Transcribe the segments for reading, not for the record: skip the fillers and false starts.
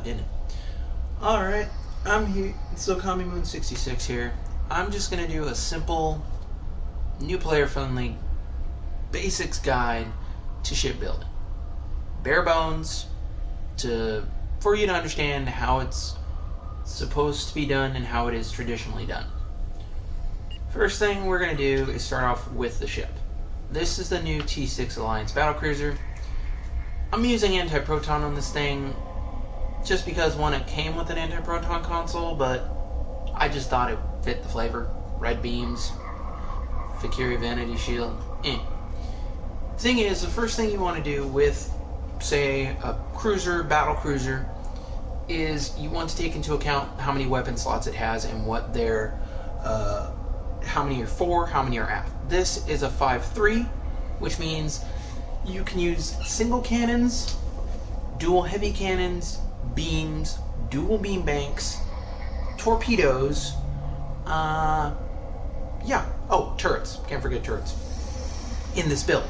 didn't it? Alright, I'm here, so Kami Moon 66 here. I'm just going to do a simple, new player friendly, basics guide to shipbuilding. Bare bones, for you to understand how it's supposed to be done and how it is traditionally done. First thing we're going to do is start off with the ship. This is the new T6 Alliance battlecruiser. I'm using anti-proton on this thing just because, one, it came with an anti-proton console, but I just thought it fit the flavor. Red beams, Fakiri Vanity Shield. Thing is, the first thing you want to do with, say, a cruiser, battle cruiser, is you want to take into account how many weapon slots it has and what their, how many are fore, how many are aft. This is a 5.3, which means you can use single cannons, dual heavy cannons, beams, dual beam banks, torpedoes, turrets. Can't forget turrets in this build.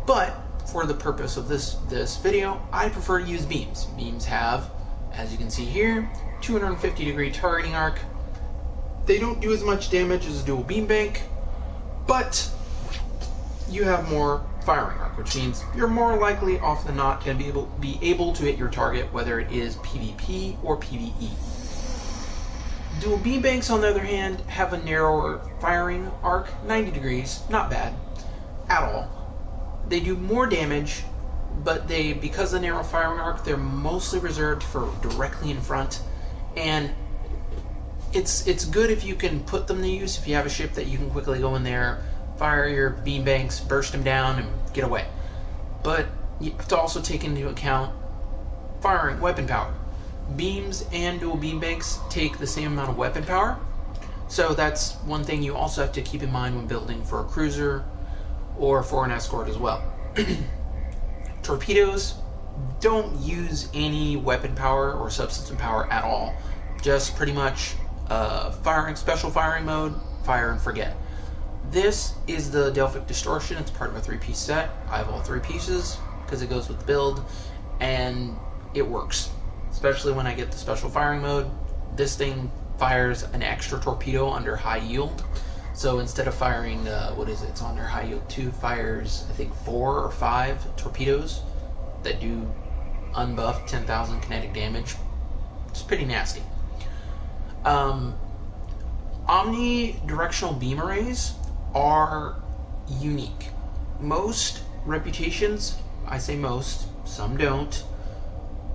But for the purpose of this video, I prefer to use beams. Beams have, as you can see here, 250-degree targeting arc. They don't do as much damage as a dual beam bank, but you have more firing arc, which means you're more likely, often than not, going to be able to hit your target, whether it is PvP or PvE. Dual beam banks, on the other hand, have a narrower firing arc, 90 degrees, not bad at all. They do more damage, but because of the narrow firing arc, they're mostly reserved for directly in front, and it's good if you can put them to use, if you have a ship that you can quickly go in there, fire your beam banks, burst them down, and get away. But you have to also take into account firing weapon power. Beams and dual beam banks take the same amount of weapon power, so that's one thing you also have to keep in mind when building for a cruiser or for an escort as well. Torpedoes don't use any weapon power or subsystem power at all, just pretty much special firing mode, fire and forget. This is the Delphic Distortion. It's part of a 3-piece set. I have all 3 pieces because it goes with the build, and it works. Especially when I get the special firing mode. This thing fires an extra torpedo under high yield. So instead of firing, it's under high yield 2, fires, I think, 4 or 5 torpedoes that do unbuffed 10,000 kinetic damage. It's pretty nasty. Omnidirectional beam arrays are unique. Most reputations, I say most, some don't,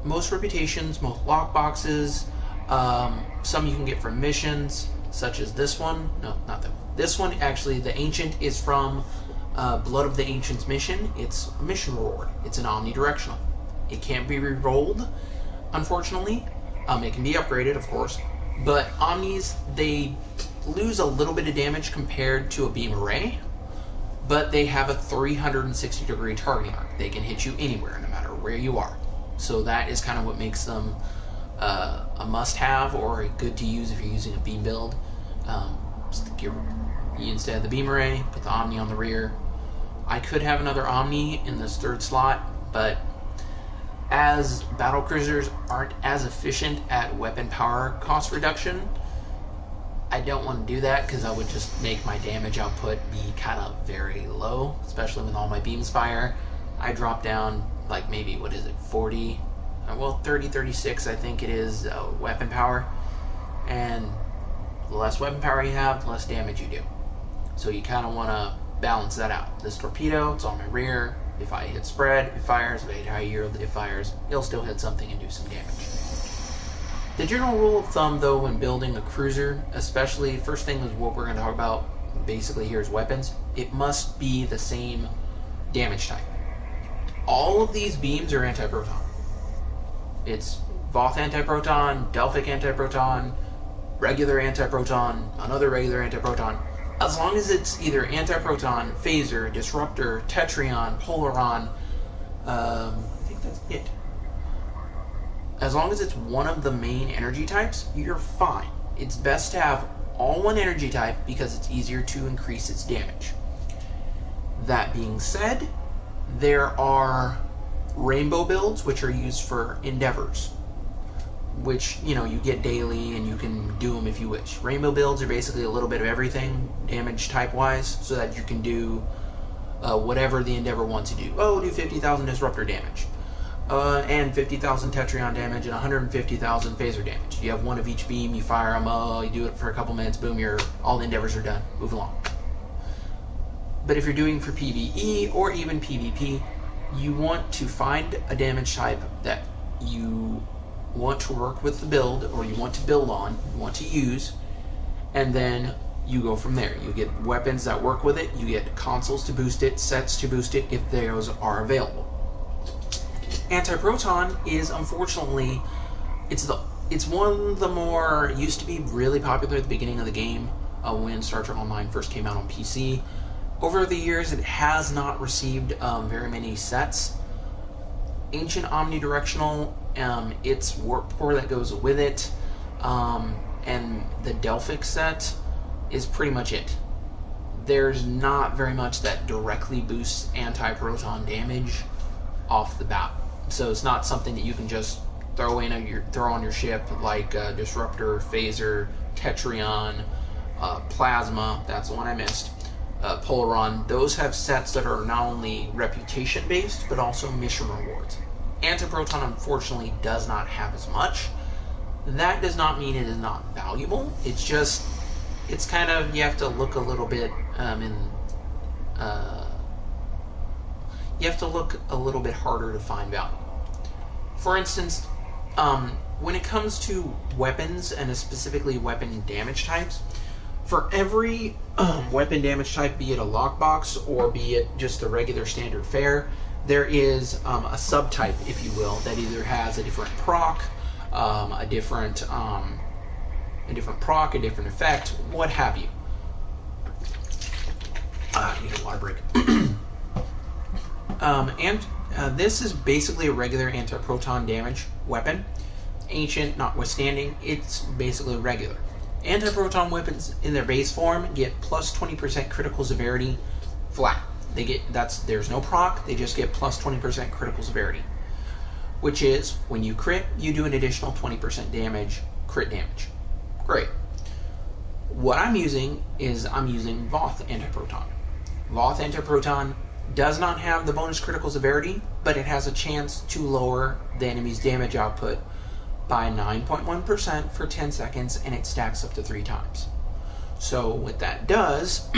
most reputations, most lockboxes, some you can get from missions, such as this one. No, not that one. This one, actually, the Ancient is from Blood of the Ancients mission. It's a mission reward. It's an omnidirectional. It can't be re-rolled, unfortunately. It can be upgraded, of course. But Omnis, they lose a little bit of damage compared to a beam array, but they have a 360-degree targeting arc. They can hit you anywhere, no matter where you are. So that is kind of what makes them a must-have or a good to use if you're using a beam build. Instead of the beam array, put the Omni on the rear. I could have another Omni in this 3rd slot, but as battlecruisers aren't as efficient at weapon power cost reduction, I don't want to do that because I would just make my damage output be kind of very low, especially when all my beams fire. I drop down like maybe, 40, 30, 36 I think it is, weapon power, and the less weapon power you have, the less damage you do. So you kind of want to balance that out. This torpedo, it's on my rear. If I hit spread, it fires. If I hit high yield, it fires. It'll still hit something and do some damage. The general rule of thumb, though, when building a cruiser, especially, first thing is what we're going to talk about, basically here is weapons. It must be the same damage type. All of these beams are anti-proton. It's Voth anti-proton, Delphic anti-proton, regular anti-proton, another regular anti-proton. As long as it's either anti-proton, phaser, disruptor, tetrion, polaron, I think that's it. As long as it's one of the main energy types, you're fine. It's best to have all one energy type because it's easier to increase its damage. That being said, there are rainbow builds which are used for endeavors. which, you know, you get daily and you can do them if you wish. Rainbow builds are basically a little bit of everything damage type wise, so that you can do whatever the Endeavor wants to do. Oh, do 50,000 disruptor damage, and 50,000 Tetrion damage, and 150,000 phaser damage. You have one of each beam, you fire them, you do it for a couple minutes, boom, all the Endeavors are done. Move along. But if you're doing for PvE or even PvP, you want to find a damage type that you want to work with the build, or you want to build on, you want to use, and then you go from there. You get weapons that work with it, you get consoles to boost it, sets to boost it if those are available. Anti-Proton is, unfortunately, it's one of the more, used to be really popular at the beginning of the game when Star Trek Online first came out on PC. Over the years, it has not received very many sets. Ancient Omnidirectional, its warp core that goes with it, and the Delphic set is pretty much it. There's not very much that directly boosts anti-proton damage off the bat, so it's not something that you can just throw on your ship like Disruptor, Phaser, Tetrion, Plasma. That's the one I missed. Polaron. Those have sets that are not only reputation based but also mission rewards. Anti-Proton unfortunately does not have as much. That does not mean it is not valuable. It's just, it's kind of, you have to look a little bit you have to look a little bit harder to find value. For instance, when it comes to weapons, and specifically weapon damage types, for every weapon damage type, be it a lockbox or be it just a regular standard fare, there is a subtype, if you will, that either has a different proc, a different proc, a different effect, what have you. I need a water break. This is basically a regular anti-proton damage weapon. Ancient notwithstanding, it's basically regular. Anti-proton weapons in their base form get plus 20% critical severity flat. They get, there's no proc, they just get plus 20% critical severity, which is when you crit, you do an additional 20% damage, crit damage. Great. What I'm using is Voth Anti-Proton. Voth Anti-Proton does not have the bonus critical severity, but it has a chance to lower the enemy's damage output by 9.1% for 10 seconds, and it stacks up to 3 times. So what that does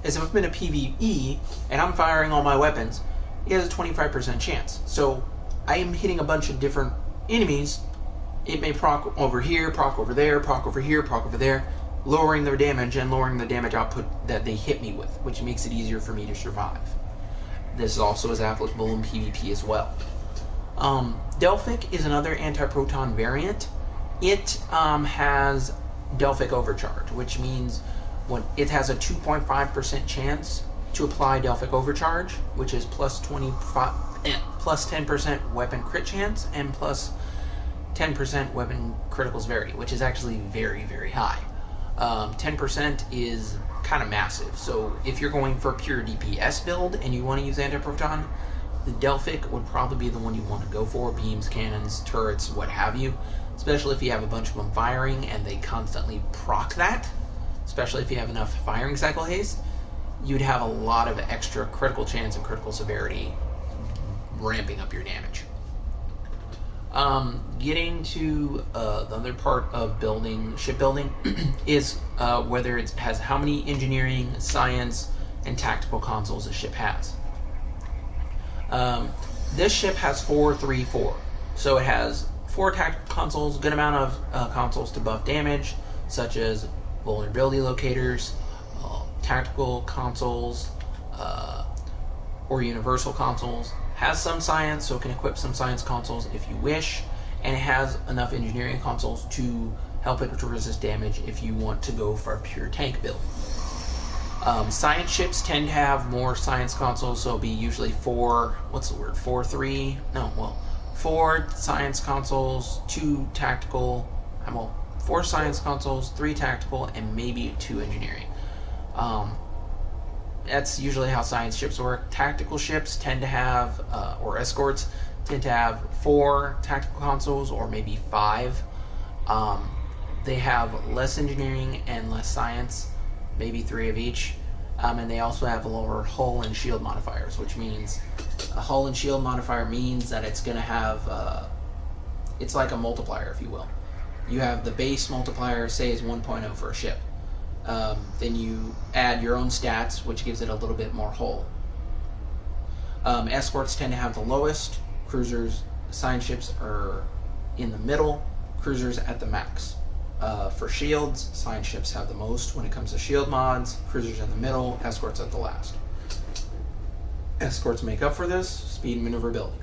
is if I'm in a PvE and I'm firing all my weapons, it has a 25% chance. So I am hitting a bunch of different enemies. It may proc over here, proc over there, proc over here, proc over there, lowering their damage and lowering the damage output that they hit me with, which makes it easier for me to survive. This also is applicable in PvP as well. Delphic is another anti-proton variant. It has Delphic Overcharge, which means when it has a 2.5% chance to apply Delphic Overcharge, which is plus 10% weapon crit chance and plus 10% weapon critical severity, which is actually very, very high. 10% is kind of massive. So if you're going for a pure DPS build and you want to use anti-proton, the Delphic would probably be the one you want to go for. Beams, cannons, turrets, what have you. Especially if you have a bunch of them firing and they constantly proc that. Especially if you have enough firing cycle haste, you'd have a lot of extra critical chance and critical severity, ramping up your damage. Getting to the other part of building, shipbuilding, is whether it has how many engineering, science, and tactical consoles the ship has. This ship has 4, 3, 4. So it has 4 tactical consoles, good amount of consoles to buff damage, such as vulnerability locators, tactical consoles, or universal consoles. Has some science, so it can equip some science consoles if you wish, and it has enough engineering consoles to help it to resist damage if you want to go for a pure tank build. Science ships tend to have more science consoles, so it'll be usually 4 science consoles, 2 tactical, 4 science consoles, 3 tactical, and maybe 2 engineering. That's usually how science ships work. Tactical ships tend to have, or escorts, tend to have 4 tactical consoles or maybe 5. They have less engineering and less science, maybe 3 of each. And they also have lower hull and shield modifiers, which means a hull and shield modifier means that it's going to have, it's like a multiplier, if you will. You have the base multiplier, say, is 1.0 for a ship. Then you add your own stats, which gives it a little bit more hull. Escorts tend to have the lowest. Cruisers, science ships are in the middle. Cruisers at the max. For shields, science ships have the most when it comes to shield mods. Cruisers in the middle. Escorts at the last. Escorts make up for this. Speed and maneuverability.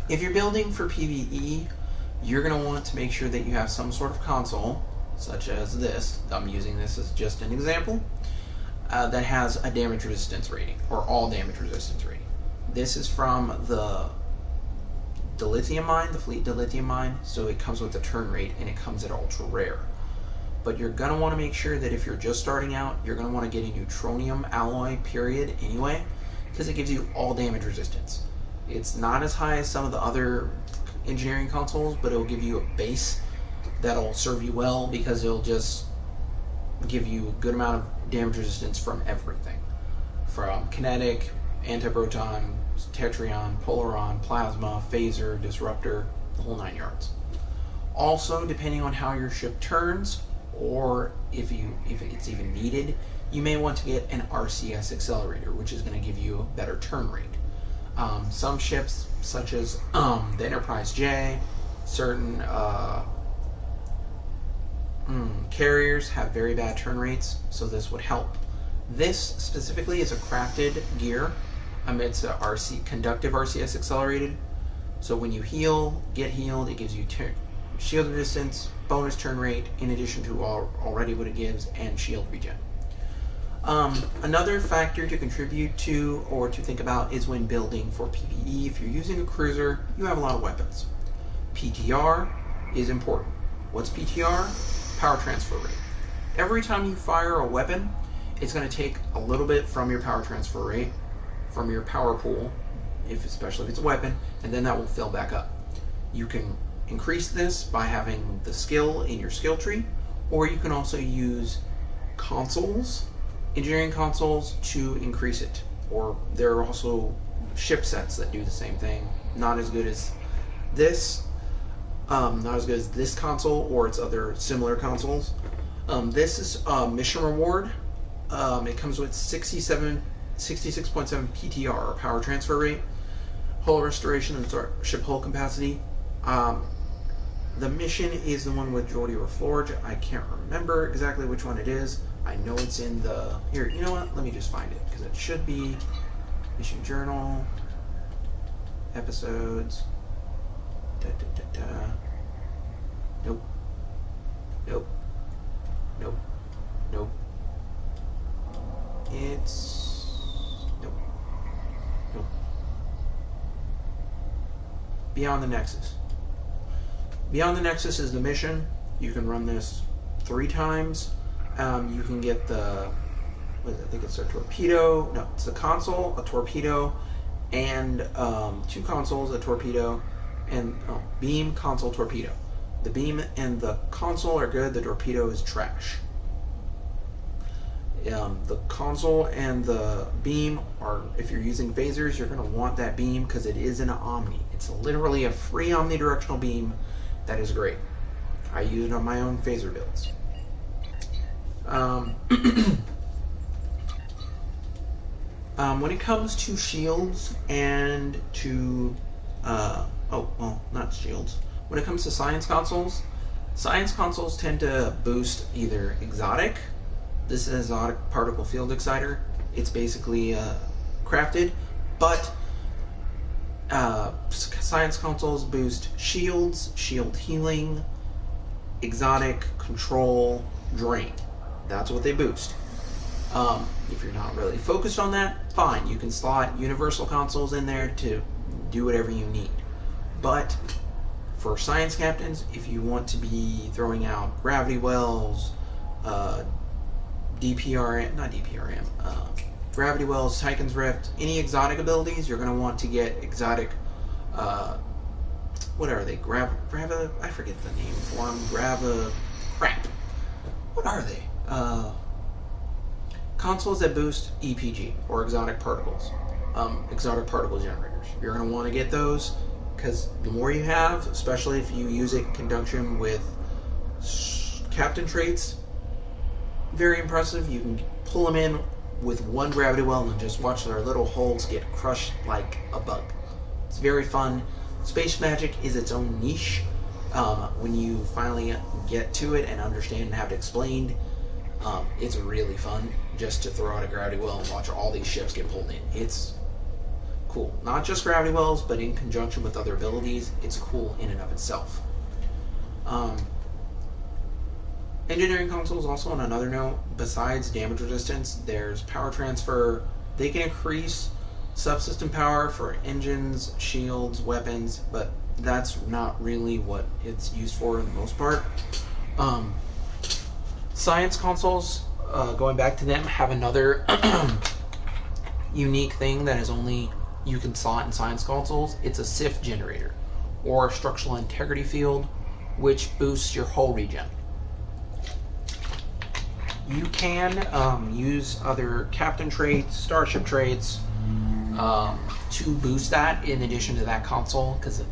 If you're building for PvE, you're going to want to make sure that you have some sort of console, such as this. I'm using this as just an example. That has a damage resistance rating, or all damage resistance rating. This is from the dilithium mine, the fleet dilithium mine, so it comes with a turn rate and it comes at ultra rare. But you're going to want to make sure that if you're just starting out, you're going to want to get a neutronium alloy period anyway, because it gives you all damage resistance. It's not as high as some of the other engineering consoles, but it'll give you a base that'll serve you well, because it'll just give you a good amount of damage resistance from everything. From kinetic, antiproton, tetrion, polaron, plasma, phaser, disruptor, the whole 9 yards. Also, depending on how your ship turns, or if it's even needed, you may want to get an RCS accelerator, which is going to give you a better turn rate. Some ships, such as the Enterprise J, certain carriers have very bad turn rates, so this would help. This specifically is a crafted gear. It's a conductive RCS accelerated. So when you get healed, it gives you shield resistance, bonus turn rate, in addition to already what it gives, and shield regen. Another factor to contribute to or to think about is when building for PvE. If you're using a cruiser, you have a lot of weapons. PTR is important. What's PTR? Power transfer rate. Every time you fire a weapon, it's going to take a little bit from your power transfer rate, from your power pool, especially if it's a weapon, and then that will fill back up. You can increase this by having the skill in your skill tree, or you can also use consoles, engineering consoles, to increase it. Or there are also ship sets that do the same thing. Not as good as this, console or its other similar consoles. This is mission reward. It comes with 66.7 PTR, or power transfer rate, hull restoration, and ship hull capacity. The mission is the one with Jordy or Forge. I can't remember exactly which one it is. I know it's in the... Here, you know what? Let me just find it, because it should be Mission Journal, episodes. Nope. Nope. Nope. Nope. It's... Nope. Nope. Beyond the Nexus. Beyond the Nexus is the mission. You can run this 3 times. You can get the... I think it's a torpedo. No, it's a console, a torpedo, and 2 consoles, a torpedo, and beam, console, torpedo. The beam and the console are good. The torpedo is trash. The console and the beam are, if you're using phasers, you're going to want that beam because it is an Omni. It's literally a free omnidirectional beam that is great. I use it on my own phaser builds. When it comes to shields and to not shields. When it comes to science consoles tend to boost either exotic. This is an exotic particle field exciter. It's basically crafted, but science consoles boost shields, shield healing, exotic, control, drain. That's what they boost. If you're not really focused on that, fine. You can slot universal consoles in there to do whatever you need. But for science captains, if you want to be throwing out gravity wells, Gravity Wells, Titan's Rift, any exotic abilities, you're going to want to get exotic, what are they? I forget the name for them. Crap. What are they? Consoles that boost EPG, or exotic particles. Exotic particle generators. You're going to want to get those, because the more you have, especially if you use it in conjunction with captain traits, very impressive. You can pull them in with one gravity well and just watch their little holes get crushed like a bug. It's very fun. Space magic is its own niche. When you finally get to it and understand and have it explained, it's really fun just to throw out a gravity well and watch all these ships get pulled in. It's cool. Not just gravity wells, but in conjunction with other abilities, it's cool in and of itself. Engineering consoles, also on another note, besides damage resistance, there's power transfer. They can increase subsystem power for engines, shields, weapons, but that's not really what it's used for in the most part. Science consoles, going back to them, have another unique thing that is only you can slot in science consoles. It's a SIF generator, or structural integrity field, which boosts your hull regen. You can use other captain traits, starship traits, to boost that in addition to that console, because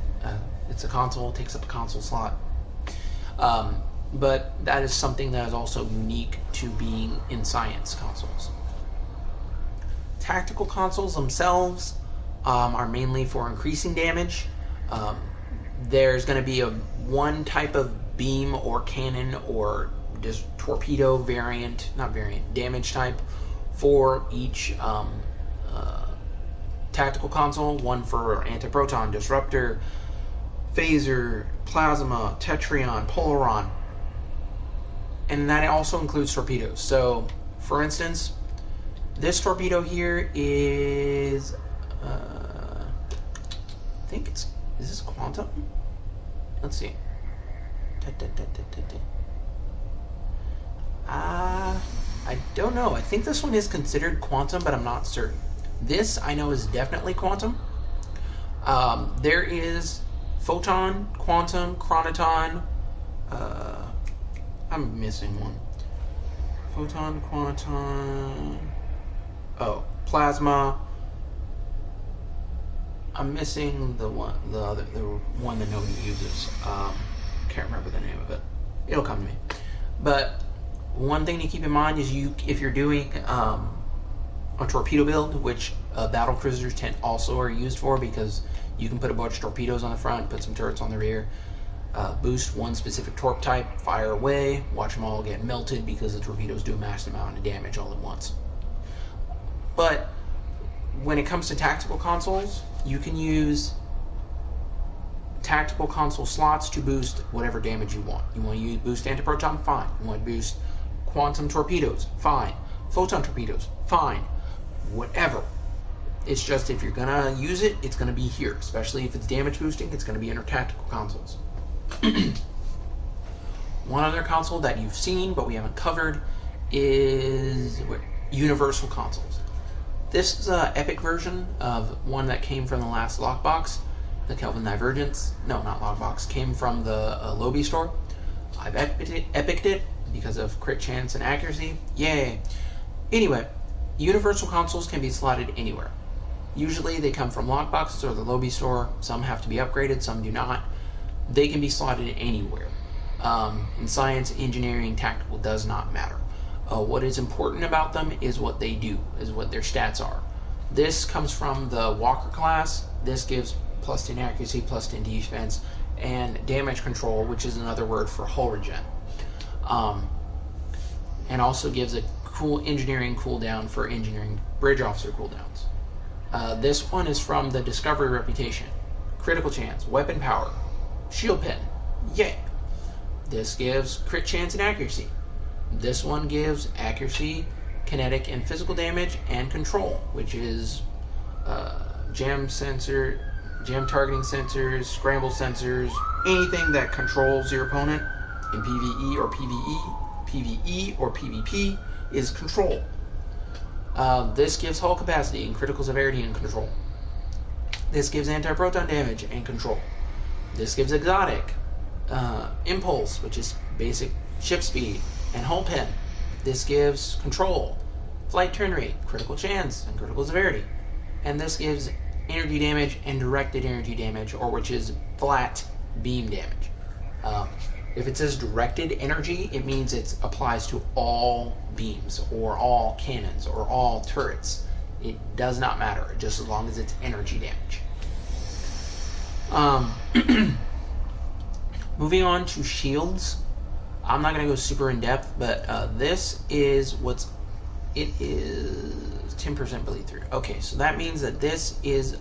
it's a console, it takes up a console slot. But that is something that is also unique to being in science consoles. Tactical consoles themselves are mainly for increasing damage. There's going to be one type of beam or cannon or just torpedo damage type for each tactical console. One for antiproton, disruptor, phaser, plasma, tetrion, polaron, and that also includes torpedoes. So, for instance, this torpedo here is, I think is this quantum? Let's see. I don't know. I think this one is considered quantum, but I'm not certain. This I know is definitely quantum. There is photon, quantum, chronoton. I'm missing one. Photon, quantum. Oh, plasma. I'm missing the one that nobody uses. Can't remember the name of it. It'll come to me. But one thing to keep in mind is if you're doing a torpedo build, which battle cruisers also are used for, because you can put a bunch of torpedoes on the front, put some turrets on the rear, boost one specific torp type, fire away, watch them all get melted because the torpedoes do a massive amount of damage all at once. But when it comes to tactical consoles, you can use tactical console slots to boost whatever damage you want. You want to boost antiproton? Fine. You want to boost quantum torpedoes? Fine. Photon torpedoes? Fine. Whatever. It's just if you're going to use it, it's going to be here. Especially if it's damage boosting, it's going to be in our tactical consoles. One other console that you've seen but we haven't covered is universal consoles. This is an epic version of one that came from the last lockbox, the Kelvin Divergence. No, not lockbox. Came from the Lobby store. I've epiced it because of crit chance and accuracy. Yay! Anyway, universal consoles can be slotted anywhere. Usually they come from lockboxes or the Lobby store. Some have to be upgraded, some do not. They can be slotted anywhere. In science, engineering, tactical, does not matter. What is important about them is what they do, is what their stats are. This comes from the Walker class. This gives plus 10 accuracy, plus 10 defense, and damage control, which is another word for hull regen. And also gives a cool engineering cooldown for engineering bridge officer cooldowns. This one is from the Discovery Reputation. Critical chance, weapon power, shield pin, yay! This gives crit chance and accuracy. This one gives accuracy, kinetic and physical damage, and control, which is jam targeting sensors, scramble sensors, anything that controls your opponent in PvE or PvP is control. This gives hull capacity and critical severity and control. This gives anti-proton damage and control. This gives exotic impulse, which is basic ship speed, and hull pin. This gives control, flight turn rate, critical chance, and critical severity. And this gives energy damage and directed energy damage, or which is flat beam damage. If it says directed energy, it means it applies to all beams, or all cannons, or all turrets. It does not matter, just as long as it's energy damage. Moving on to shields. I'm not going to go super in depth, but this is it is 10% bleed through. Okay, so that means that this is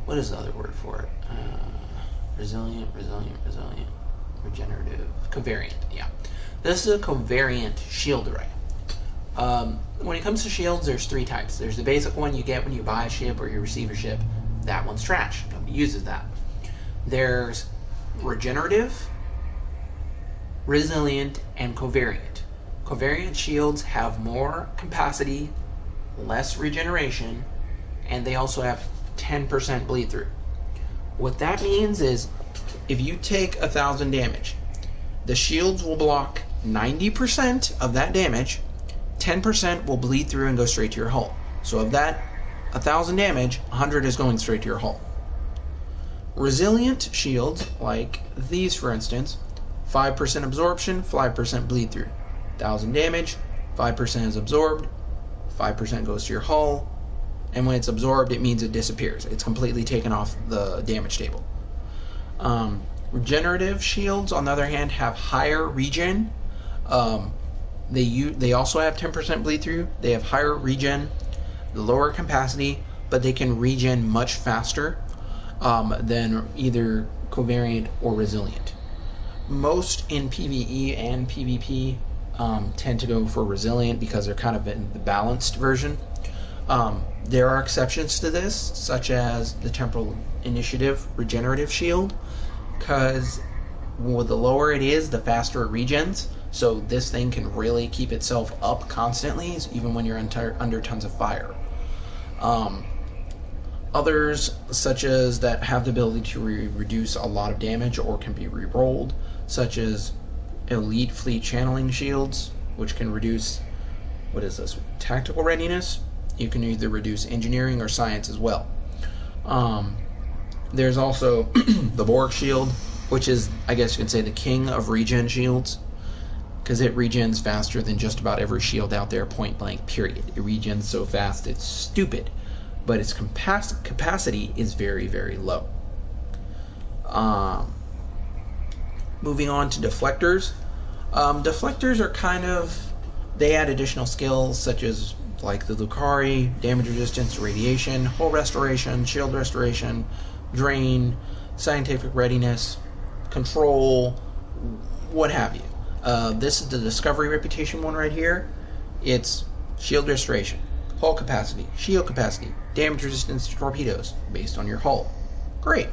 what is the other word for it? Resilient, regenerative, covariant. Yeah, this is a covariant shield array. When it comes to shields, there's 3 types. There's the basic one you get when you buy a ship or you receive a ship. That one's trash. Nobody uses that. There's regenerative, resilient, and covariant. Covariant shields have more capacity, less regeneration, and they also have 10% bleed through. What that means is if you take 1,000 damage, the shields will block 90% of that damage, 10% will bleed through and go straight to your hull. So of that 1,000 damage, 100 is going straight to your hull. Resilient shields, like these for instance, 5% absorption, 5% bleed through. 1,000 damage, 5% is absorbed, 5% goes to your hull, and when it's absorbed, it means it disappears. It's completely taken off the damage table. Regenerative shields, on the other hand, have higher regen. They also have 10% bleed through. They have higher regen, the lower capacity, but they can regen much faster than either covariant or resilient. Most in PvE and PvP tend to go for resilient because they're kind of in the balanced version. There are exceptions to this, such as the Temporal Initiative Regenerative Shield, because the lower it is, the faster it regens. So this thing can really keep itself up constantly, even when you're under tons of fire. Others, such as that have the ability to reduce a lot of damage or can be re-rolled, such as Elite Fleet Channeling Shields, which can reduce, tactical readiness. You can either reduce engineering or science as well. There's also the Borg Shield, which is, I guess you could say, the king of regen shields, because it regens faster than just about every shield out there, point blank, period. It regens so fast it's stupid, but its capacity is very, very low. Moving on to deflectors. Deflectors are they add additional skills such as like the Lucari, damage resistance to radiation, hull restoration, shield restoration, drain, scientific readiness, control, what have you. This is the Discovery Reputation one right here. It's shield restoration, hull capacity, shield capacity, damage resistance to torpedoes based on your hull. Great.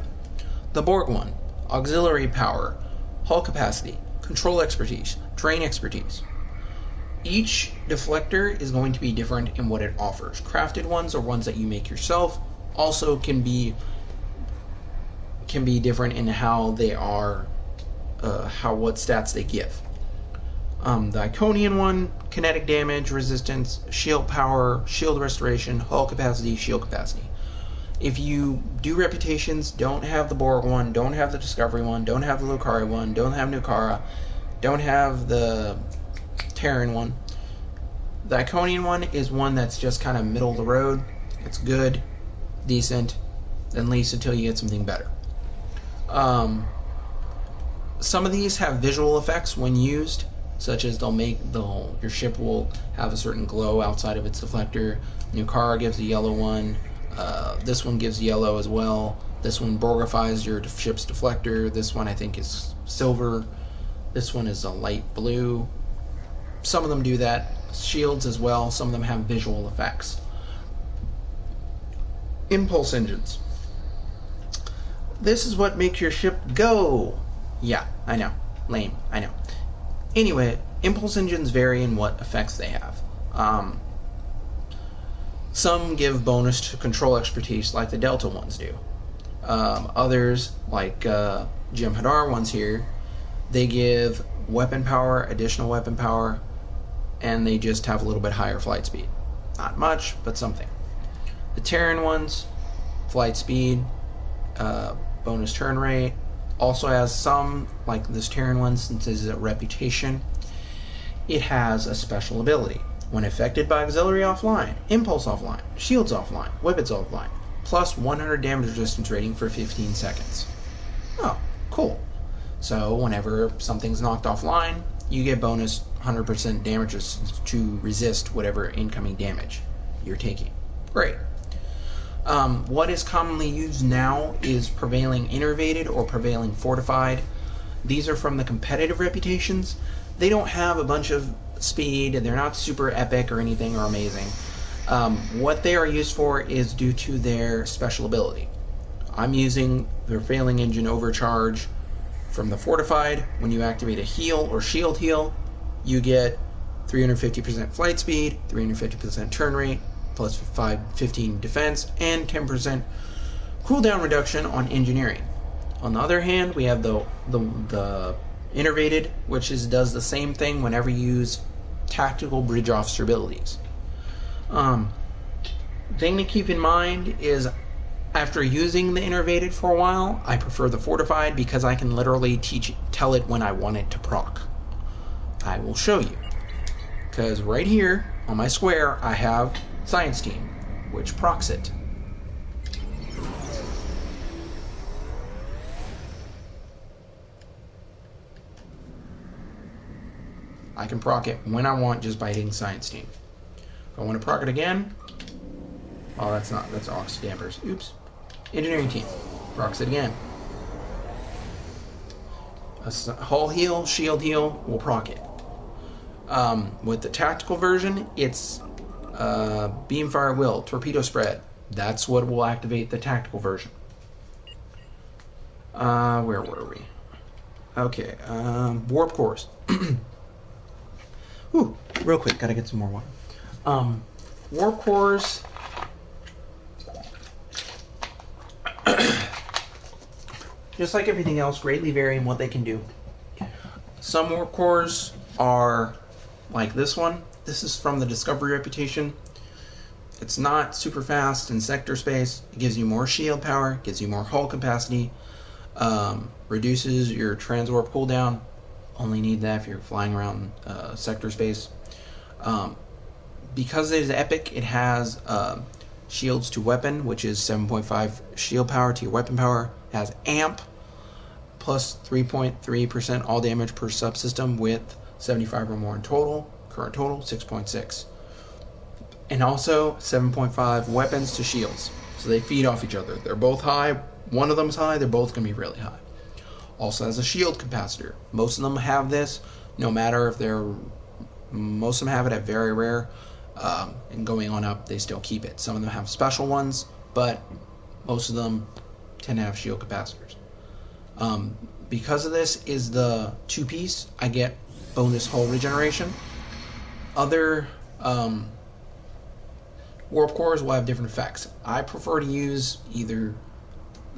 The Borg one, auxiliary power, hull capacity, control expertise, drain expertise. Each deflector is going to be different in what it offers. Crafted ones or ones that you make yourself also can be different in how they are, what stats they give. The Iconian one, kinetic damage, resistance, shield power, shield restoration, hull capacity, shield capacity. If you do reputations, don't have the Borg one, don't have the Discovery one, don't have the Lucari one, don't have Nukara, don't have the Terran one. The Iconian one is one that's just kind of middle of the road. It's good, decent, at least until you get something better. Some of these have visual effects when used, such as your ship will have a certain glow outside of its deflector. Nukara gives a yellow one. This one gives yellow as well. This one Borgifies your ship's deflector. This one I think is silver. This one is a light blue. Some of them do that. Shields as well. Some of them have visual effects. Impulse engines. This is what makes your ship go. Yeah, I know. Lame, I know. Anyway, impulse engines vary in what effects they have. Some give bonus to control expertise like the Delta ones do. Others, like Jim Hadar ones here, they give weapon power, additional weapon power, and they just have a little bit higher flight speed. Not much, but something. The Terran ones, flight speed, bonus turn rate, also has some, like this Terran one, since it's a reputation, it has a special ability. When affected by auxiliary offline, impulse offline, shields offline, weapons offline, plus 100 damage resistance rating for 15 seconds. Oh, cool. So whenever something's knocked offline, you get bonus 100% damage to resist whatever incoming damage you're taking. Great. What is commonly used now is Prevailing Innervated or Prevailing Fortified. These are from the competitive reputations. They don't have a bunch of speed, they're not super epic or anything or amazing. What they are used for is due to their special ability. I'm using the Prevailing Engine Overcharge from the Fortified. When you activate a heal or shield heal, you get 350% flight speed, 350% turn rate, plus 15 defense, and 10% cooldown reduction on engineering. On the other hand, we have the Innervated, which does the same thing whenever you use tactical bridge officer abilities. Thing to keep in mind is, after using the Innervated for a while, I prefer the Fortified because I can literally tell it when I want it to proc. I will show you. Because right here on my square, I have Science Team, which procs it. I can proc it when I want just by hitting Science Team. If I want to proc it again, oh, that's aux dampers. Oops. Engineering Team procs it again. A hull heal, shield heal will proc it. With the tactical version, it's beam fire will, torpedo spread. That's what will activate the tactical version. Where were we? Okay, warp cores. Whew, real quick, gotta get some more water. Warp cores. Just like everything else, greatly vary in what they can do. Some warp cores are like this one. This is from the Discovery reputation. It's not super fast in sector space. It gives you more shield power, gives you more hull capacity, reduces your transwarp cooldown. Only need that if you're flying around sector space. Because it is epic, it has shields to weapon, which is 7.5 shield power to your weapon power. It has amp, plus 3.3% all damage per subsystem with 75 or more in total. Current total, 6.6. And also 7.5 weapons to shields. So they feed off each other. They're both high. One of them's high, they're both going to be really high. Also has a shield capacitor. Most of them have this, no matter if they're... Most of them have it at very rare, and going on up, they still keep it. Some of them have special ones, but most of them tend to have shield capacitors. Because of this is the two-piece, I get bonus hull regeneration. Other warp cores will have different effects. I prefer to use either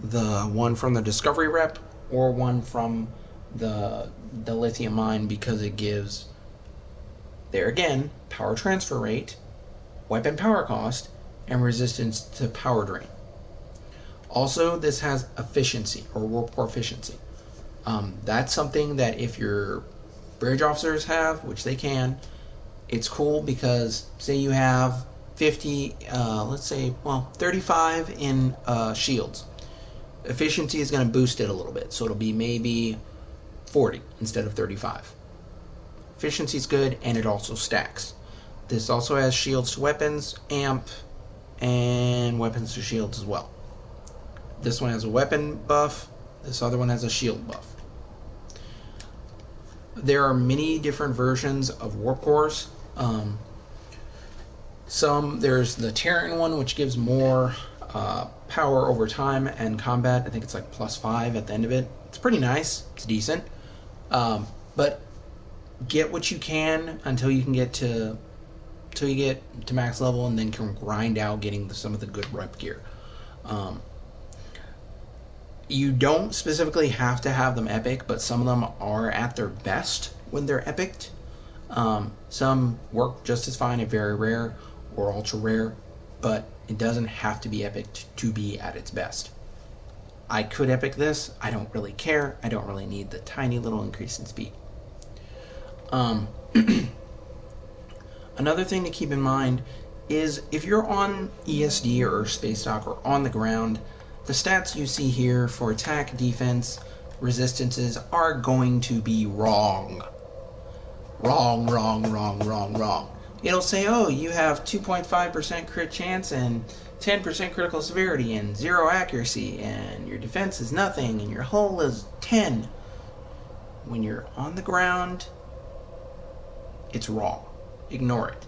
the one from the Discovery rep or one from the lithium mine, because it gives, there again, power transfer rate, weapon power cost, and resistance to power drain. Also, this has efficiency, or warp core efficiency. That's something that if your bridge officers have, which they can, it's cool because say you have 50, let's say, well, 35 in shields. Efficiency is going to boost it a little bit, so it'll be maybe 40 instead of 35. Efficiency is good, and it also stacks. This also has shields to weapons, amp, and weapons to shields as well. This one has a weapon buff, this other one has a shield buff. There are many different versions of warp cores. There's the Terran one, which gives more power over time and combat. I think it's like +5 at the end of it. It's pretty nice. It's decent. But get what you can until you can get to till you get to max level, and then can grind out getting some of the good rep gear. You don't specifically have to have them epic, but some of them are at their best when they're epicked. Some work just as fine at very rare or ultra rare, but it doesn't have to be epic to be at its best. I could epic this. I don't really care. I don't really need the tiny little increase in speed. Another thing to keep in mind is if you're on ESD or Space Dock or on the ground, the stats you see here for attack, defense, resistances are going to be wrong. Wrong. It'll say, oh, you have 2.5% crit chance and 10% critical severity and 0 accuracy, and your defense is nothing, and your hull is 10. When you're on the ground, it's wrong. Ignore it.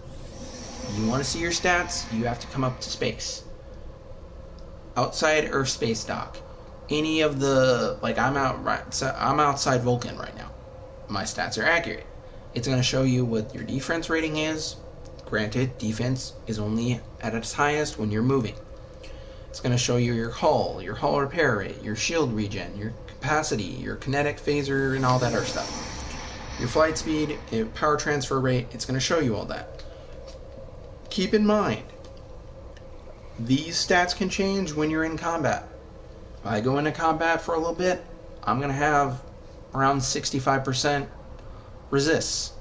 You want to see your stats, you have to come up to space. Outside Earth Space Dock, any of the, like I'm outside Vulcan right now. My stats are accurate. It's going to show you what your defense rating is. Granted, defense is only at its highest when you're moving. It's going to show you your hull repair rate, your shield regen, your capacity, your kinetic phaser, and all that other stuff. Your flight speed, your power transfer rate, it's going to show you all that. Keep in mind, these stats can change when you're in combat. If I go into combat for a little bit, I'm going to have around 65% resists.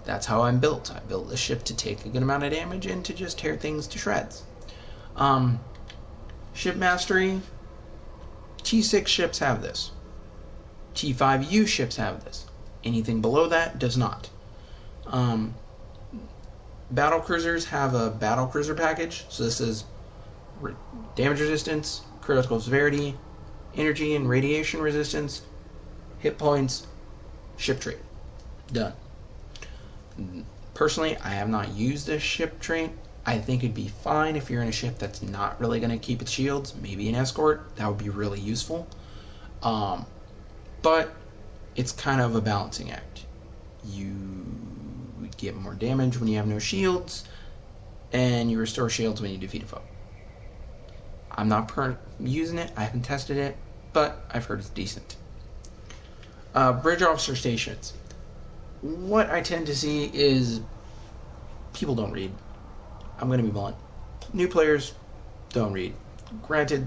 That's how I'm built. I built this ship to take a good amount of damage and to just tear things to shreds. Ship mastery, T6 ships have this. T5U ships have this. Anything below that does not. Battle cruisers have a battle cruiser package. So this is damage resistance, critical severity, energy and radiation resistance, hit points, ship trait. Done. Personally, I have not used this ship trait. I think it'd be fine if you're in a ship that's not really going to keep its shields. Maybe an escort. That would be really useful. But it's kind of a balancing act. You get more damage when you have no shields, and you restore shields when you defeat a foe. I'm not using it. I haven't tested it, but I've heard it's decent. Bridge officer stations. What I tend to see is people don't read. I'm going to be blunt. New players don't read. Granted,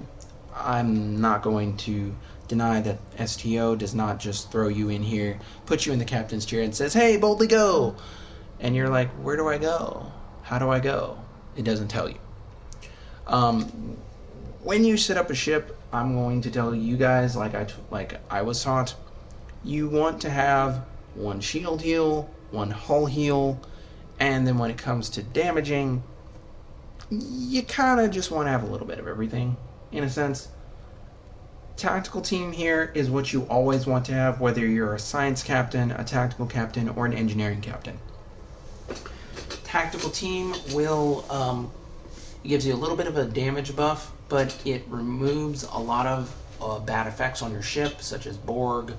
I'm not going to deny that STO does not just throw you in here, put you in the captain's chair and says, hey, boldly go. And you're like, where do I go? How do I go? It doesn't tell you. When you set up a ship, I'm going to tell you guys, like I was taught, you want to have one shield heal, one hull heal, and then when it comes to damaging, you kind of just want to have a little bit of everything, in a sense. Tactical team here is what you always want to have, whether you're a science captain, a tactical captain, or an engineering captain. Tactical team will gives you a little bit of a damage buff, but it removes a lot of bad effects on your ship, such as Borg,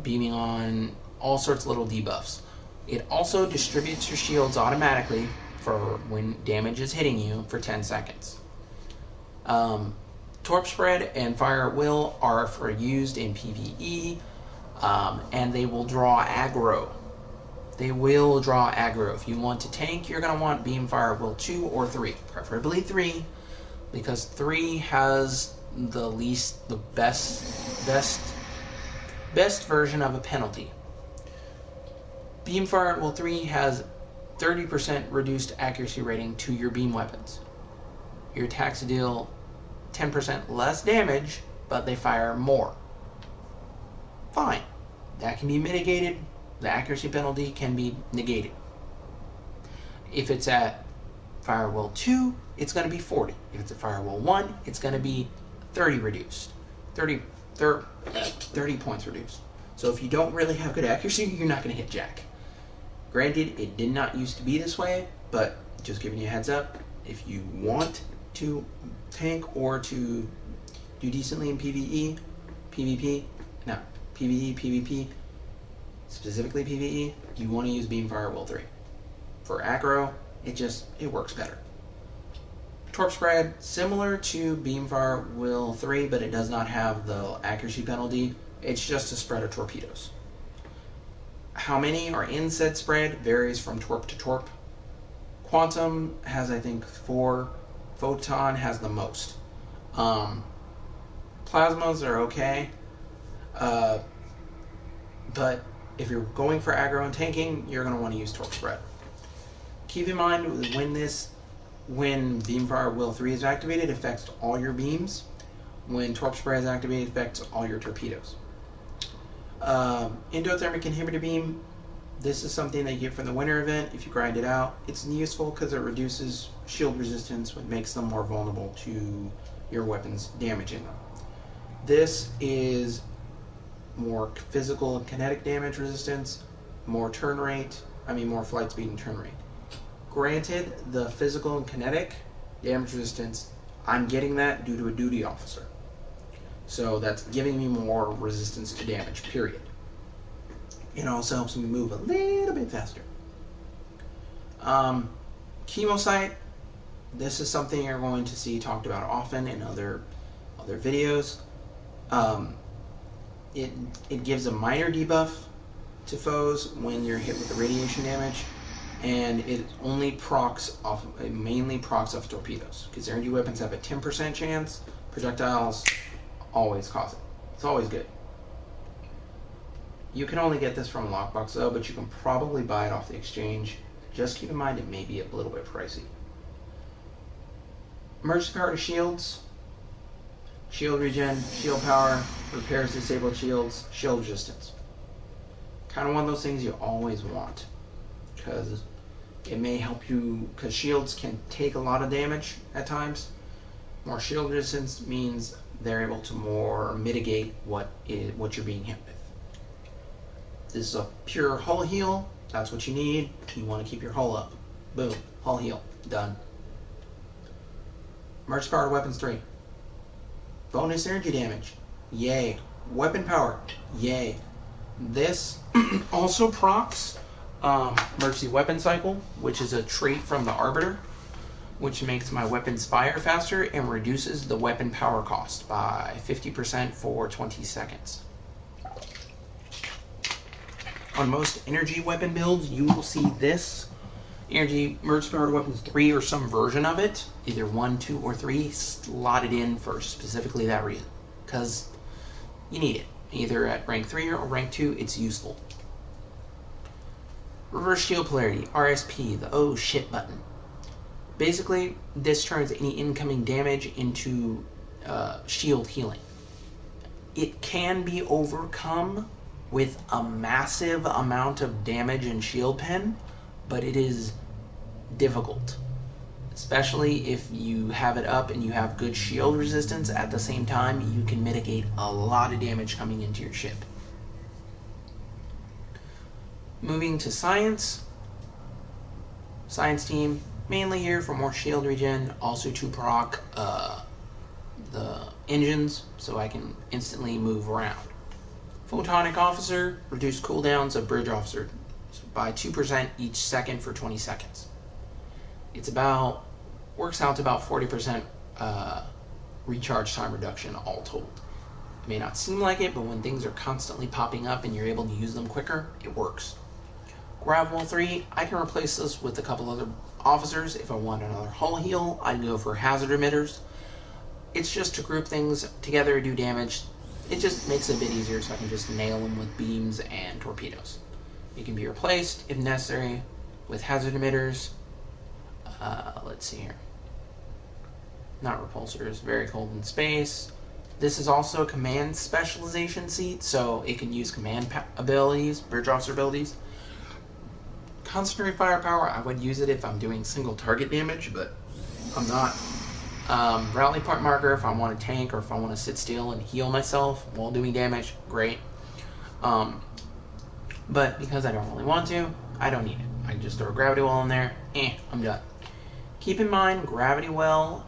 beaming on, all sorts of little debuffs. It also distributes your shields automatically for when damage is hitting you for 10 seconds. Torp spread and fire at will are used in PvE, and they will draw aggro. They will draw aggro. If you want to tank, you're going to want beam fire at will 2 or 3, preferably 3, because 3 has the best version of a penalty. Beam fire at will 3 has 30% reduced accuracy rating to your beam weapons. Your attacks deal 10% less damage, but they fire more. Fine. That can be mitigated. The accuracy penalty can be negated. If it's at fire at will 2, it's going to be 40. If it's at fire at will 1, it's going to be 30 reduced. 30 points reduced. So if you don't really have good accuracy, you're not going to hit jack. Granted, it did not used to be this way, but just giving you a heads up, if you want to tank or to do decently in PvE, PvP, specifically PvE, you want to use beam fire at will 3. For aggro, It works better. Torp spread, similar to Beamfire Will 3, but it does not have the accuracy penalty. It's just a spread of torpedoes. How many are in said spread varies from torp to torp. Quantum has, I think, 4. Photon has the most. Plasmas are okay. But if you're going for aggro and tanking, you're going to want to use torp spread. Keep in mind, when Beamfire Will 3 is activated, it affects all your beams. When torp spread is activated, it affects all your torpedoes. Endothermic inhibitor beam. This is something that you get from the winter event. If you grind it out, it's useful because it reduces shield resistance, which makes them more vulnerable to your weapons damaging them. This is more physical and kinetic damage resistance, more flight speed and turn rate. Granted, the physical and kinetic damage resistance, I'm getting that due to a duty officer. So that's giving me more resistance to damage, period. It also helps me move a little bit faster. Chemosite, this is something you're going to see talked about often in other videos. It gives a minor debuff to foes when you're hit with the radiation damage, and it mainly procs off torpedoes, because energy weapons have a 10% chance. Projectiles always cause it. It's always good. You can only get this from a lockbox though, but you can probably buy it off the exchange. Just keep in mind it may be a little bit pricey. Emergency power to shields. Shield regen, shield power, repairs disabled shields, shield resistance. Kind of one of those things you always want, because it may help you, because shields can take a lot of damage at times. More shield resistance means they're able to more mitigate what you're being hit with. This is a pure hull heal. That's what you need. You want to keep your hull up. Boom. Hull heal. Done. Emergency power weapons 3. Bonus energy damage. Yay. Weapon power. Yay. This also procs emergency weapon cycle, which is a trait from the Arbiter, which makes my weapons fire faster and reduces the weapon power cost by 50% for 20 seconds. On most energy weapon builds, you will see this energy emergency powered weapons 3 or some version of it, either 1, 2, or 3, slotted in for specifically that reason, because you need it. Either at rank 3 or rank 2, it's useful. Reverse shield polarity, RSP, the oh shit button. Basically, this turns any incoming damage into shield healing. It can be overcome with a massive amount of damage and shield pen, but it is difficult. Especially if you have it up and you have good shield resistance at the same time, you can mitigate a lot of damage coming into your ship. Moving to science. Science team, mainly here for more shield regen, also to proc the engines so I can instantly move around. Photonic officer, reduce cooldowns of bridge officer by 2% each second for 20 seconds. Works out to about 40% recharge time reduction all told. It may not seem like it, but when things are constantly popping up and you're able to use them quicker, it works. Grav Wall 3, I can replace this with a couple other officers. If I want another hull heal, I'd go for hazard emitters. It's just to group things together, do damage. It just makes it a bit easier so I can just nail them with beams and torpedoes. It can be replaced, if necessary, with hazard emitters. Let's see here. Not repulsors, very cold in space. This is also a command specialization seat, so it can use command abilities, bridge officer abilities. Concentrate firepower, I would use it if I'm doing single target damage, but I'm not. Rally point marker if I want to tank or if I want to sit still and heal myself while doing damage, great. But because I don't really want to, I don't need it. I can just throw a gravity well in there, I'm done. Keep in mind, gravity well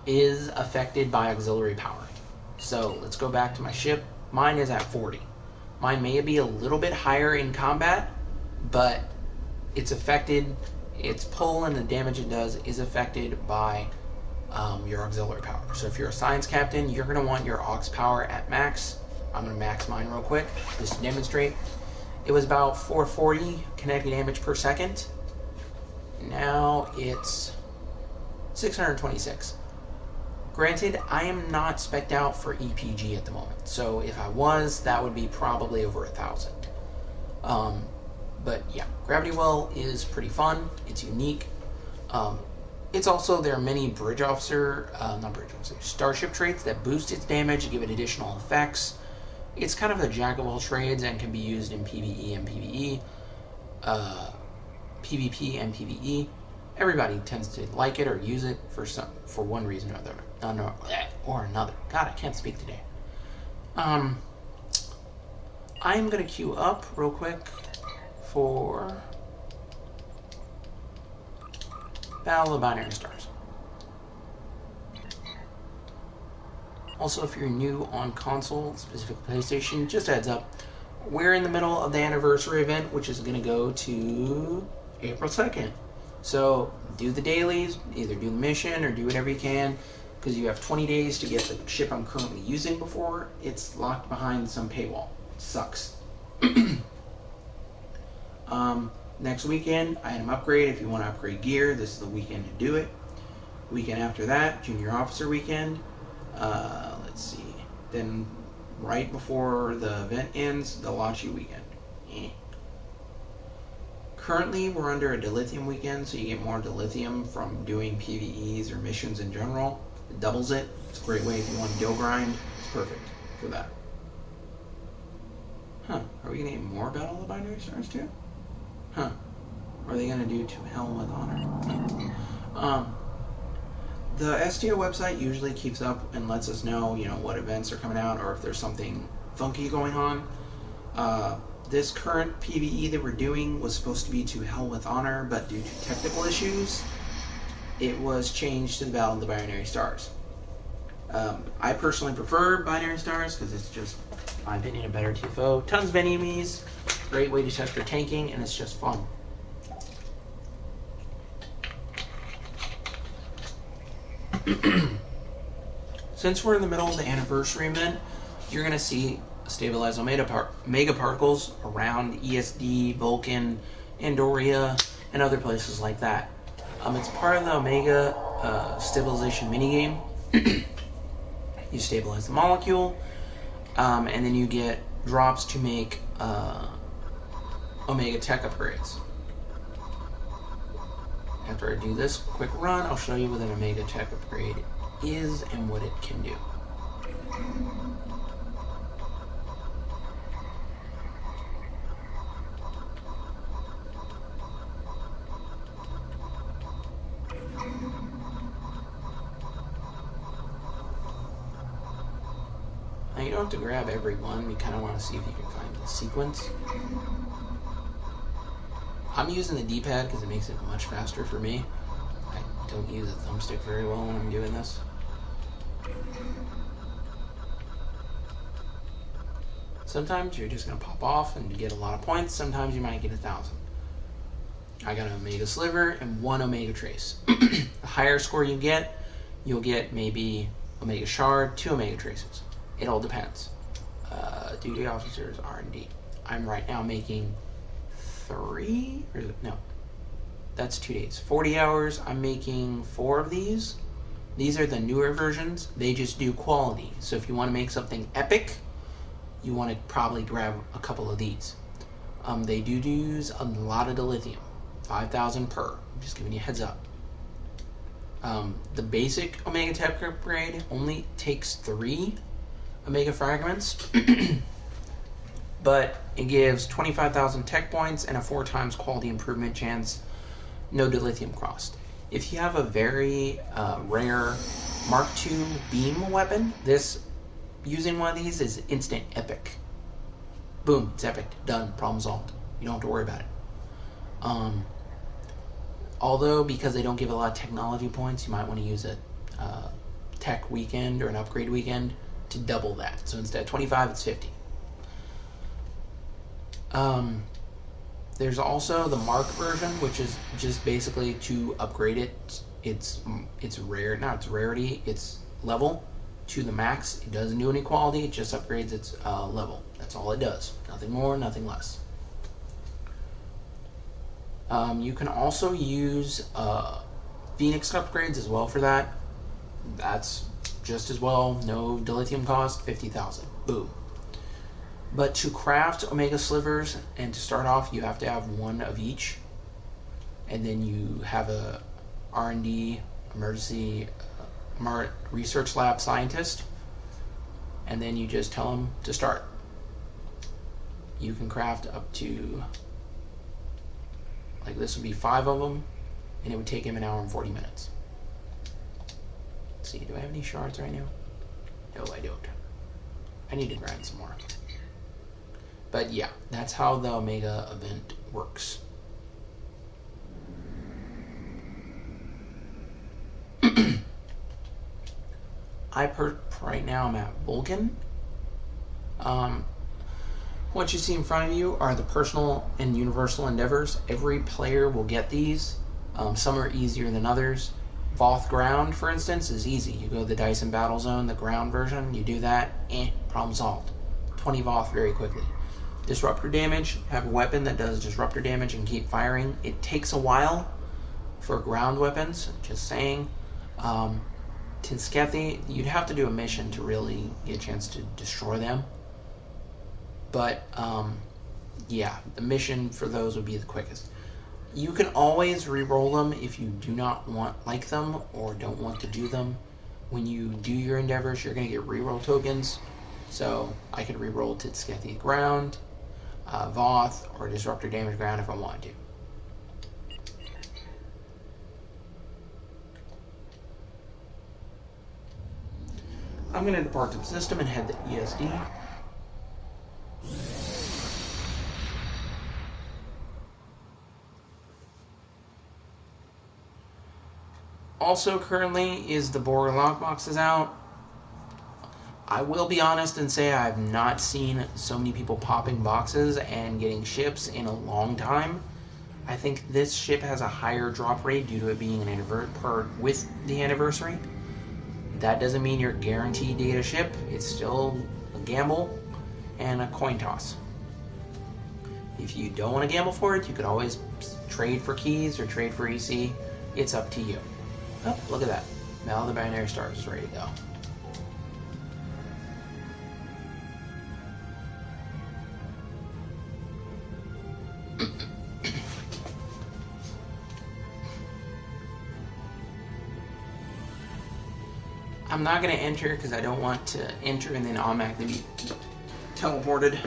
is affected by auxiliary power. So let's go back to my ship. Mine is at 40. Mine may be a little bit higher in combat, but it's affected its pull and the damage it does is affected by your auxiliary power. So if you're a science captain, you're going to want your aux power at max. I'm going to max mine real quick just to demonstrate. It was about 440 kinetic damage per second. Now it's 626. Granted, I am not spec'd out for EPG at the moment, so if I was, that would be probably over 1,000. But yeah, Gravity Well is pretty fun. It's unique. It's also, there are many starship traits that boost its damage, give it additional effects. It's kind of a jack of all trades and can be used in PvE and PvE, PvP and PvE. Everybody tends to like it or use it for one reason or another. God, I can't speak today. I'm gonna queue up real quick for Battle of the Binary Stars. Also, if you're new on console, specifically PlayStation, just a heads up, we're in the middle of the anniversary event, which is going to go to April 2nd. So do the dailies, either do the mission or do whatever you can, because you have 20 days to get the ship I'm currently using before it's locked behind some paywall. It sucks. Next weekend, item upgrade. If you want to upgrade gear, this is the weekend to do it. Weekend after that, junior officer weekend. Let's see. Then right before the event ends, the Lachi weekend. Currently, we're under a dilithium weekend, so you get more dilithium from doing PvEs or missions in general. It doubles it. It's a great way if you want to dill grind. It's perfect for that. Huh. Are we going to get more Battle of the Binary Stars too? Huh. Are they going to do To Hell with Honor? The STO website usually keeps up and lets us know, what events are coming out or if there's something funky going on. This current PvE that we're doing was supposed to be To Hell with Honor, but due to technical issues, it was changed to the Battle of the Binary Stars. I personally prefer Binary Stars because it's just, in my opinion, a better TFO. Tons of enemies, great way to test your tanking, and it's just fun. Since we're in the middle of the anniversary event, you're going to see stabilized mega particles around ESD, Vulcan, Andoria, and other places like that. It's part of the Omega stabilization minigame. You stabilize the molecule, and then you get drops to make Omega tech upgrades. After I do this quick run, I'll show you what an Omega tech upgrade is and what it can do. Now you don't have to grab every one, you kind of want to see if you can find the sequence. I'm using the D-pad because it makes it much faster for me. I don't use a thumbstick very well when I'm doing this. Sometimes you're just going to pop off and get a lot of points. Sometimes you might get 1,000. I got an Omega Sliver and 1 Omega Trace. The higher score you get, you'll get maybe Omega Shard, 2 Omega Traces. It all depends. Duty Officers, R&D. I'm right now making 3? Or is it? No. That's 2 days. 40 hours, I'm making 4 of these. These are the newer versions. They just do quality. So if you want to make something epic, you want to probably grab a couple of these. They do use a lot of dilithium. 5,000 per. I'm just giving you a heads up. The basic Omega Tech upgrade only takes 3 Omega fragments. But it gives 25,000 tech points and a 4 times quality improvement chance. No dilithium crossed. If you have a very rare Mark II beam weapon, using one of these is instant epic. Boom, it's epic. Done. Problem solved. You don't have to worry about it. Although, because they don't give a lot of technology points, you might want to use a tech weekend or an upgrade weekend to double that. So instead of 25, it's 50. There's also the Mark version, which is just basically to upgrade its rare, not its rarity, its level to the max. It doesn't do any quality. It just upgrades its level. That's all it does. Nothing more, nothing less. You can also use Phoenix upgrades as well for that. That's just as well. No dilithium cost, 50,000. Boom. But to craft Omega Slivers and to start off, you have to have one of each. And then you have a R&D emergency research lab scientist. And then you just tell them to start. You can craft up to, like this would be 5 of them, and it would take him 1 hour and 40 minutes. Let's see, do I have any shards right now? No, I don't. I need to grind some more. But yeah, that's how the Omega event works. Right now I'm at Vulcan. What you see in front of you are the personal and universal endeavors. Every player will get these. Some are easier than others. Voth Ground, for instance, is easy. You go to the Dyson Battle Zone, the ground version, you do that, problem solved. 20 Voth very quickly. Disruptor damage, have a weapon that does disruptor damage and keep firing. It takes a while for ground weapons, just saying. Tinskethi, you'd have to do a mission to really get a chance to destroy them. But, yeah, the mission for those would be the quickest. You can always re-roll them if you do not like them or don't want to do them. When you do your endeavors, you're going to get re-roll tokens. So I could re-roll Tinskethi ground, Voth, or disruptor damage ground if I wanted to. I'm going to depart to the system and head to ESD. Also currently is the Borg lockbox out. I will be honest and say I've not seen so many people popping boxes and getting ships in a long time. I think this ship has a higher drop rate due to it being an with the anniversary. That doesn't mean you're guaranteed to get a ship. It's still a gamble and a coin toss. If you don't want to gamble for it, you could always trade for keys or trade for EC. It's up to you. Oh, look at that. Now the binary stars is ready to go. I'm not going to enter because I don't want to enter and then automatically be teleported.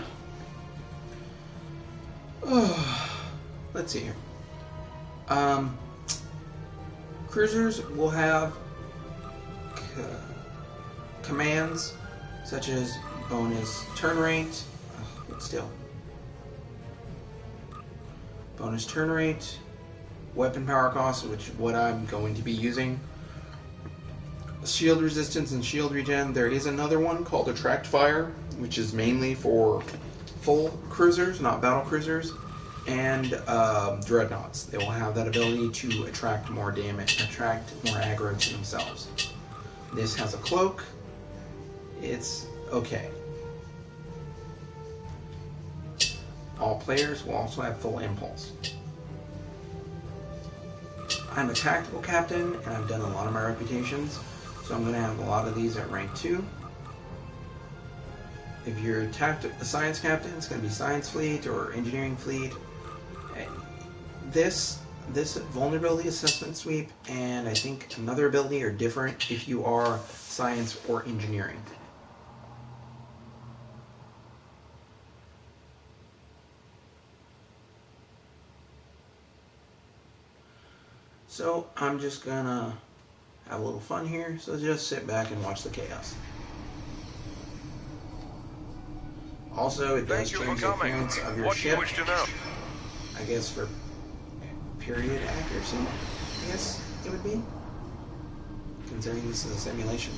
Let's see here. Cruisers will have commands such as bonus turn rate, bonus turn rate, weapon power cost, which is what I'm going to be using, shield resistance and shield regen. There is another one called Attract Fire, which is mainly for full cruisers, not battle cruisers, and dreadnoughts. They will have that ability to attract more damage, attract more aggro to themselves. This has a cloak. It's okay. All players will also have full impulse. I'm a tactical captain, and I've done a lot of my reputations, so I'm going to have a lot of these at rank 2. If you're a science captain, it's going to be science fleet or engineering fleet. This vulnerability assessment sweep and I think another ability are different if you are science or engineering. So I'm just gonna have a little fun here, so just sit back and watch the chaos. Also, it does change the appearance of your ship. I guess for period accuracy, I guess it would be, considering this is a simulation.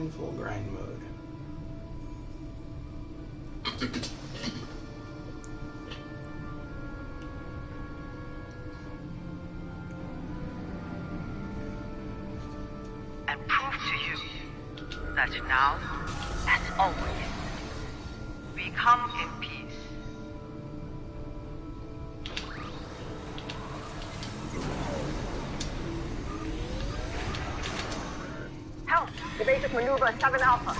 in full grind mode. And prove to you that now, as always, we come in peace. Help! Evasive maneuver 7 Alpha.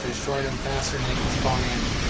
Destroy them faster than they can spawn in.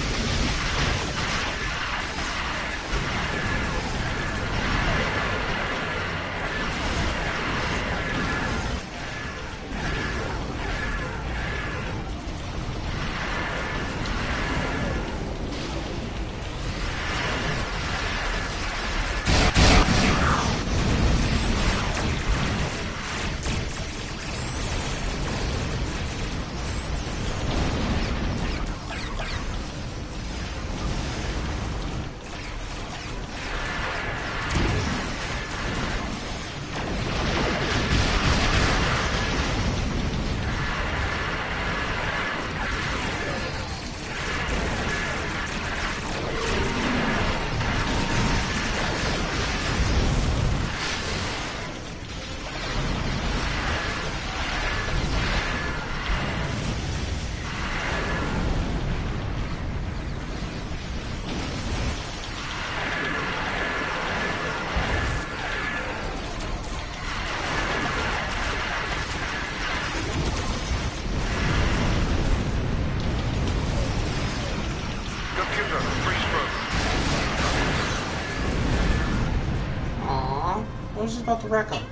I was just about to wreck them.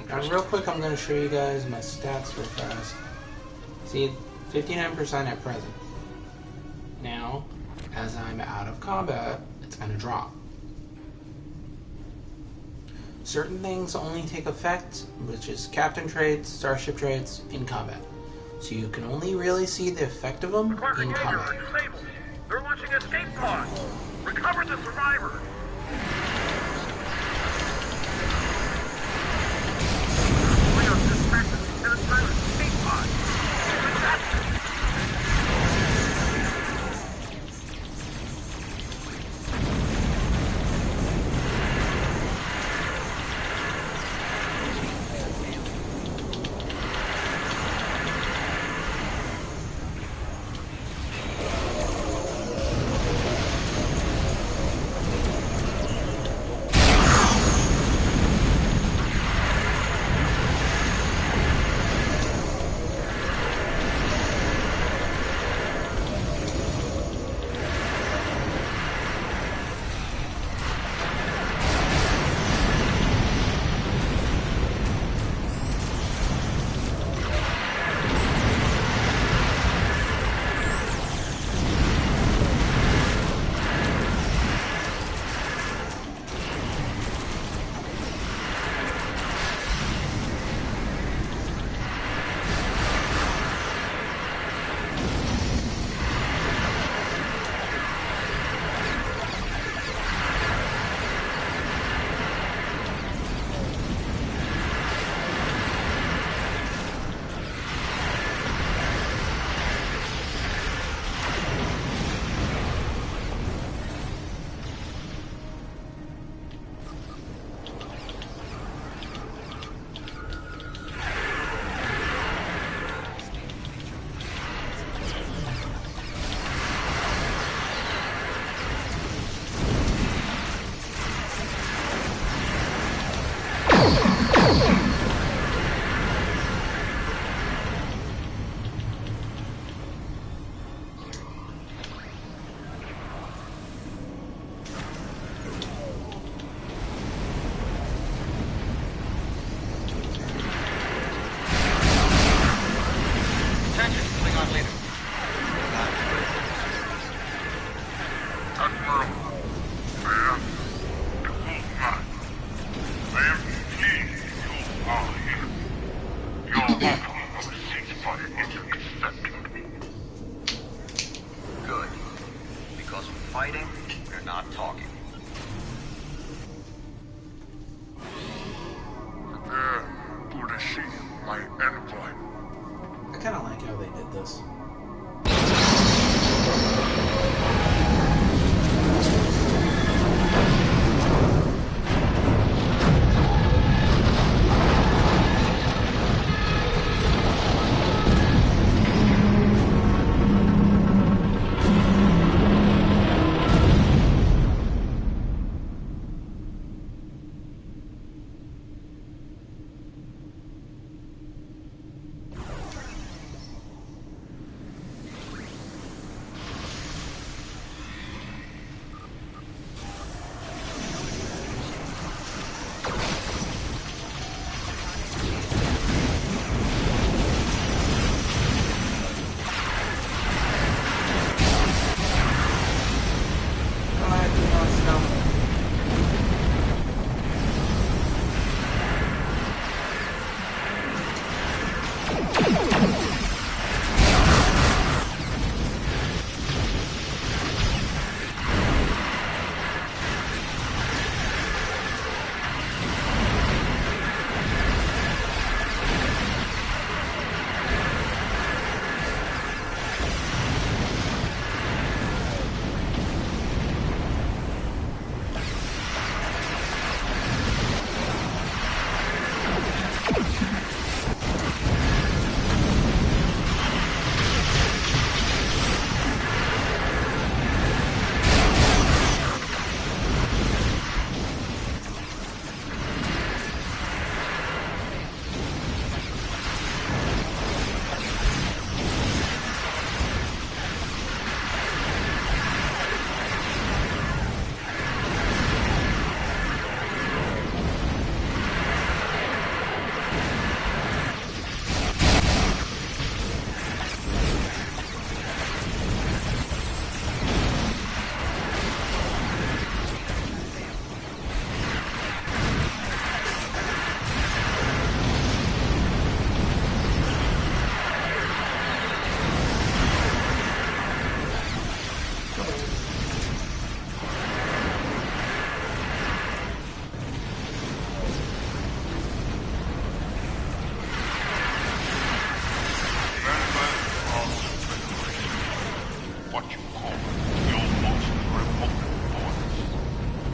Now, real quick, I'm going to show you guys my stats real fast. See, 59% at present. Now, as I'm out of combat, it's going to drop. Certain things only take effect, which is captain traits, starship traits, in combat. So you can only really see the effect of them in combat. They're launching escape pods! Recover the survivors! We are distracted. Lieutenant Tyler's escape pod! Fantastic!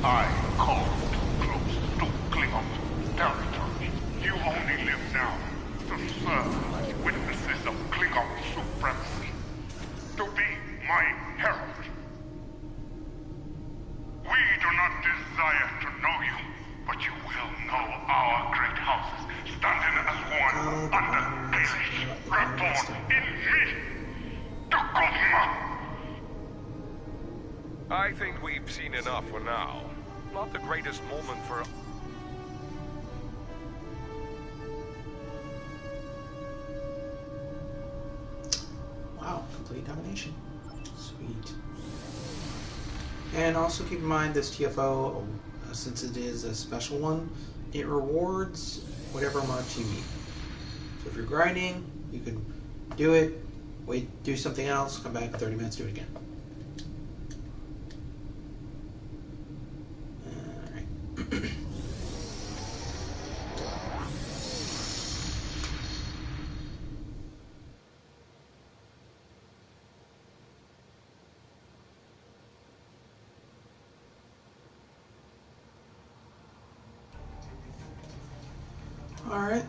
I call too close to Klingon territory. You only live now to serve as witnesses of Klingon supremacy. To be my herald. We do not desire to know you, but you will know our great houses, standing as one under Kalish, reborn in me. Dogma! I think we've seen enough for now. Not the greatest moment for... Wow, complete domination. Sweet. And also keep in mind this TFO, since it is a special one, it rewards whatever much you need. So if you're grinding, you can do it, wait, do something else, come back in 30 minutes, do it again. Alright. Alright.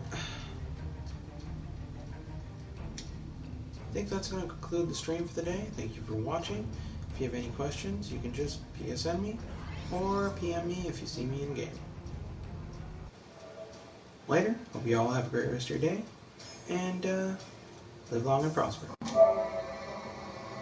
I think that's going to conclude the stream for the day. Thank you for watching. If you have any questions, you can just PSN me or PM me if you see me in game. Later. Hope you all have a great rest of your day and live long and prosper.